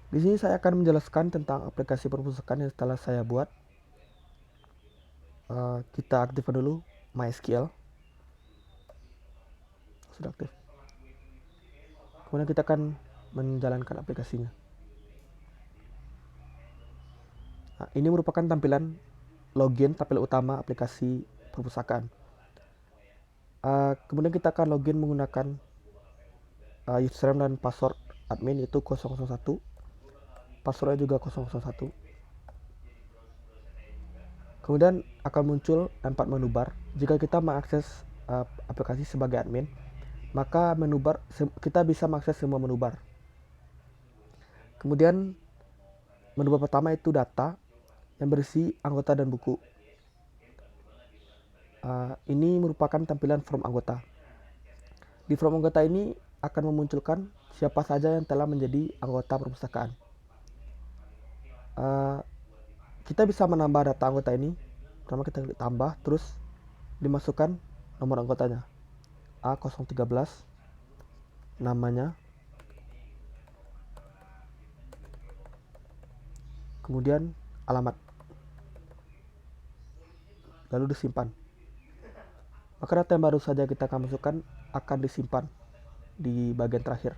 Di sini saya akan menjelaskan tentang aplikasi perpustakaan yang telah saya buat. Kita aktifkan dulu MySQL. Sudah aktif. Kemudian kita akan menjalankan aplikasinya. Nah, ini merupakan tampilan utama aplikasi perpustakaan. Kemudian kita akan login menggunakan username dan password admin itu 001. Passwordnya juga 001. Kemudian akan muncul 4 menu bar. Jika kita mengakses aplikasi sebagai admin, maka menu bar kita bisa mengakses semua menu bar. Kemudian menu bar pertama itu data yang berisi anggota dan buku. Ini merupakan tampilan form anggota. Di form anggota ini akan memunculkan siapa saja yang telah menjadi anggota perpustakaan. Kita bisa menambah data anggota ini. Pertama kita klik tambah, terus dimasukkan nomor anggotanya. A013, namanya, kemudian alamat, lalu disimpan. Maka data yang baru saja kita akan masukkan akan disimpan di bagian terakhir.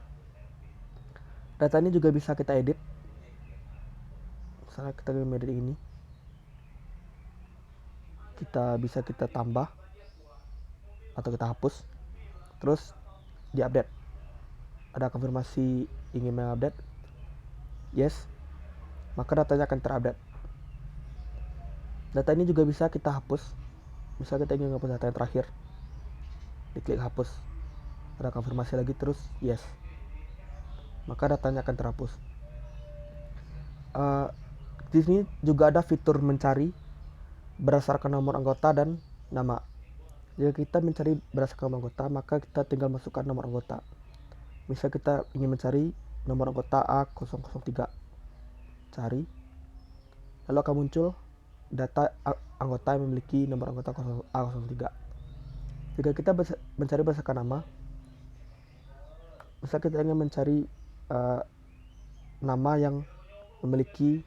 Data ini juga bisa kita edit. Misalnya kita ingin edit ini, bisa kita tambah atau kita hapus, terus diupdate. Ada konfirmasi ingin mengupdate, yes, maka datanya akan terupdate. Data ini juga bisa kita hapus. Misal kita ingin menghapus data yang terakhir, diklik hapus, ada konfirmasi lagi, terus yes, maka datanya akan terhapus. Di sini juga ada fitur mencari berdasarkan nomor anggota dan nama. Jika kita mencari berdasarkan nomor anggota, maka kita tinggal masukkan nomor anggota. Misal kita ingin mencari nomor anggota A003, cari, lalu akan muncul data anggota yang memiliki nomor anggota A03. Jika kita mencari berdasarkan nama, misal kita ingin mencari nama yang memiliki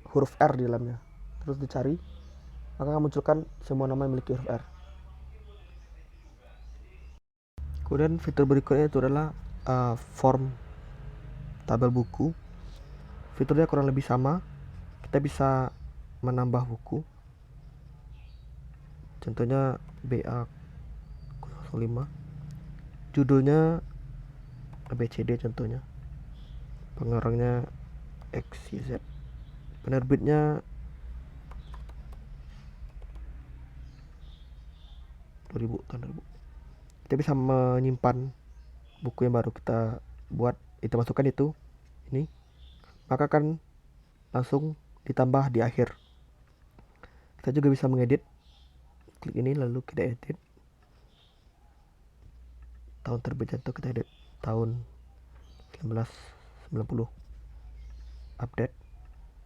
huruf R di dalamnya, terus dicari, maka akan munculkan semua nama yang memiliki huruf R. Kemudian fitur berikutnya itu adalah form tabel buku. Fiturnya kurang lebih sama. Kita bisa menambah buku, contohnya BA005, judulnya ABCD contohnya, pengarangnya XYZ, penerbitnya 2000 tahun 2000. Kita bisa menyimpan buku yang baru kita buat, kita masukkan itu ini, maka akan langsung ditambah di akhir. Kita juga bisa mengedit, klik ini lalu kita edit tahun terbitnya, itu kita edit tahun 1990, update,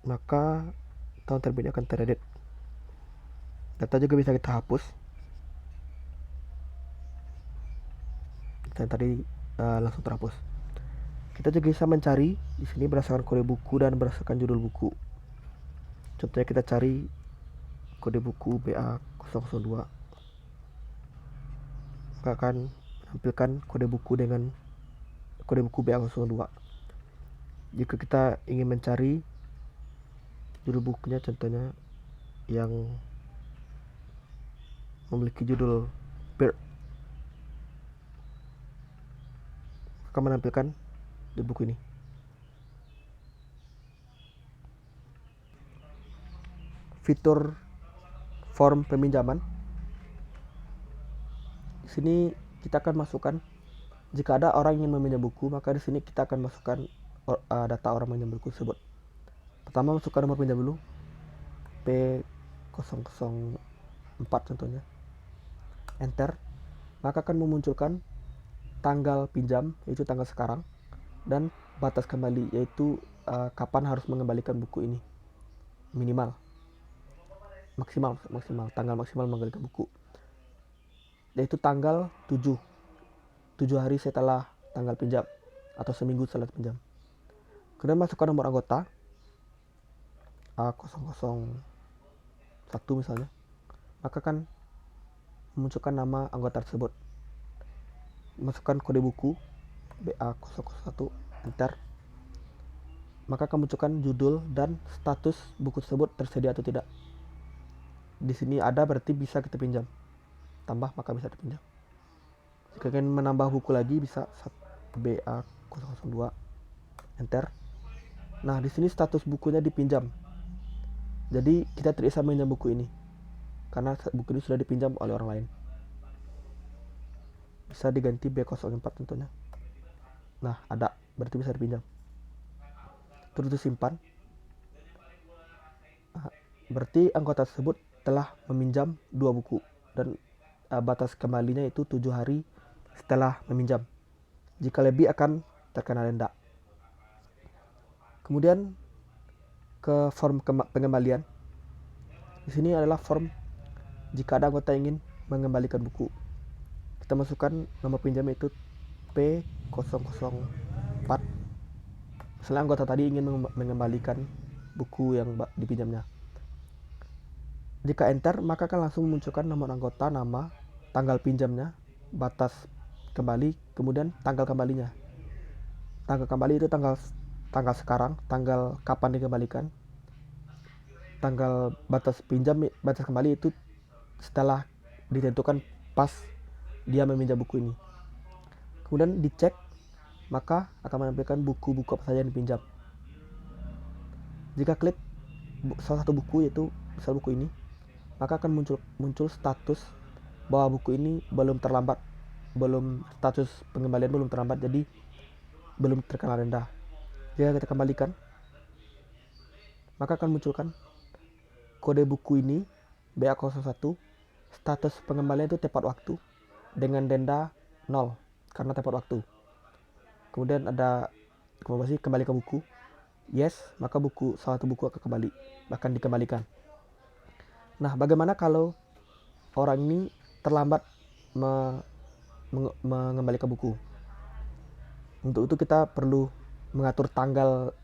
maka tahun terbitnya akan teredit. Data juga bisa kita hapus. Dan tadi langsung terhapus. Kita juga bisa mencari di sini berdasarkan kode buku dan berdasarkan judul buku. Contohnya kita cari kode buku BA002, maka akan menampilkan kode buku dengan kode buku BA002. Jika kita ingin mencari judul bukunya, contohnya yang memiliki judul Bird, akan menampilkan di buku ini. Fitur form peminjaman. Di sini kita akan masukkan, jika ada orang yang ingin meminjam buku, maka di sini kita akan masukkan data orang meminjam buku tersebut. Pertama, masukkan nomor pinjam dulu, P004 contohnya, enter, maka akan memunculkan tanggal pinjam, yaitu tanggal sekarang, dan batas kembali, yaitu kapan harus mengembalikan buku ini, minimal, maksimal tanggal maksimal mengembalikan buku, yaitu tanggal 7 hari setelah tanggal pinjam atau seminggu setelah pinjam. Kemudian masukkan nomor anggota A001 misalnya, maka akan memunculkan nama anggota tersebut. Masukkan kode buku BA001, enter, maka akan munculkan judul dan status buku tersebut tersedia atau tidak. Di sini ada berarti bisa kita pinjam, tambah maka bisa dipinjam. Jika ingin menambah buku lagi bisa BA002, enter. Nah, di sini status bukunya dipinjam. Jadi kita tidak bisa meminjam buku ini karena buku ini sudah dipinjam oleh orang lain. Bisa diganti B04 tentunya. Nah, ada, berarti bisa dipinjam. Terus disimpan. Berarti anggota tersebut telah meminjam 2 buku dan batas kembalinya itu 7 hari setelah meminjam. Jika lebih akan terkena denda. Kemudian ke form pengembalian. Di sini adalah form jika ada anggota ingin mengembalikan buku. Kita masukkan nomor pinjam itu P004. Misalnya anggota tadi ingin mengembalikan buku yang dipinjamnya. Jika enter, maka akan langsung memunculkan nomor anggota, nama, tanggal pinjamnya, batas kembali, kemudian tanggal kembalinya. Tanggal kembali itu tanggal sekarang, tanggal kapan dikembalikan. Tanggal batas pinjam, batas kembali itu setelah ditentukan pas dia meminjam buku ini. Kemudian dicek, maka akan menampilkan buku-buku apa saja yang dipinjam. Jika klik salah satu buku, yaitu misal buku ini, maka akan muncul status bahwa buku ini belum terlambat, status pengembalian belum terlambat, jadi belum terkena denda. Jika kita kembalikan, maka akan munculkan kode buku ini BA01, status pengembalian itu tepat waktu dengan denda 0 karena tepat waktu. Kemudian ada informasi kembalikan buku, yes, maka salah satu buku akan dikembalikan. Nah, bagaimana kalau orang ini terlambat mengembalikan buku? Untuk itu kita perlu mengatur tanggal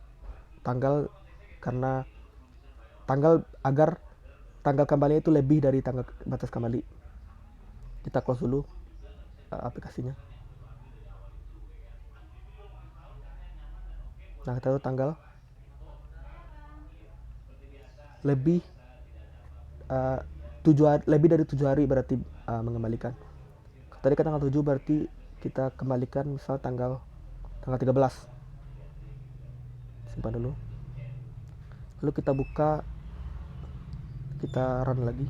karena agar tanggal kembali itu lebih dari tanggal batas kembali. Kita close dulu aplikasinya. Nah, kita tahu tanggal lebih lebih dari 7 hari berarti mengembalikan. Tadi kan tanggal 7 berarti kita kembalikan misal tanggal 13. Simpan dulu. Lalu kita buka, kita run lagi.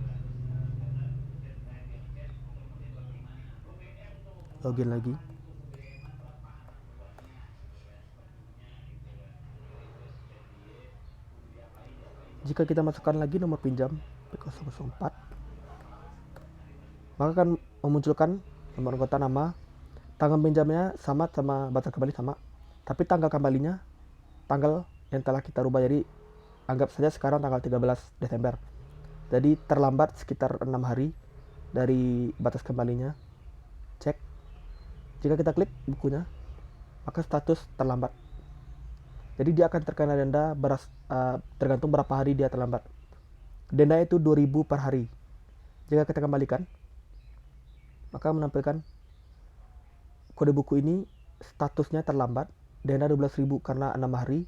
Login lagi. Jika kita masukkan lagi nomor pinjam P004, maka akan memunculkan nomor anggota, nama, tanggal pinjamnya sama batas kembali sama, tapi tanggal kembalinya tanggal yang telah kita rubah. Jadi anggap saja sekarang tanggal 13 Desember. Jadi terlambat sekitar 6 hari dari batas kembalinya. Cek. Jika kita klik bukunya, maka status terlambat. Jadi dia akan terkena denda tergantung berapa hari dia terlambat. Denda itu 2.000 per hari. Jika kita kembalikan, maka menampilkan kode buku ini statusnya terlambat, denda 12.000 karena 6 hari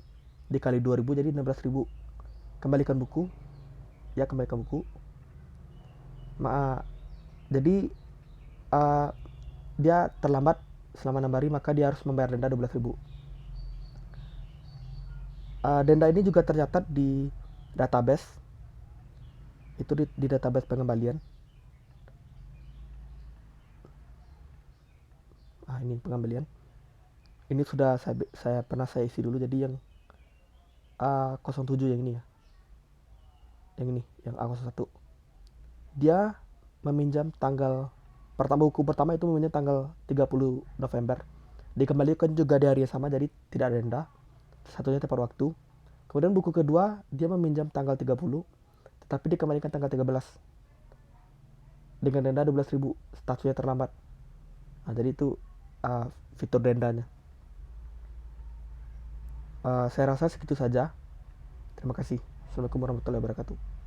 dikali 2.000 jadi 16.000. Kembalikan buku. Ya, kembalikan buku. Jadi dia terlambat selama 6 hari, maka dia harus membayar denda 12.000. Denda ini juga tercatat di database. Itu di database pengembalian. Ini pengembalian. Ini sudah saya pernah isi dulu, jadi yang A07 yang ini ya. Yang ini, yang A01. Dia meminjam buku pertama itu meminjam tanggal 30 November. Dikembalikan juga di hari yang sama, jadi tidak ada denda. Satunya tepat waktu. Kemudian buku kedua dia meminjam tanggal 30, tetapi dikembalikan tanggal 13 dengan denda 12.000, statusnya terlambat. Jadi itu fitur dendanya. Saya rasa segitu saja. Terima kasih. Assalamualaikum warahmatullahi wabarakatuh.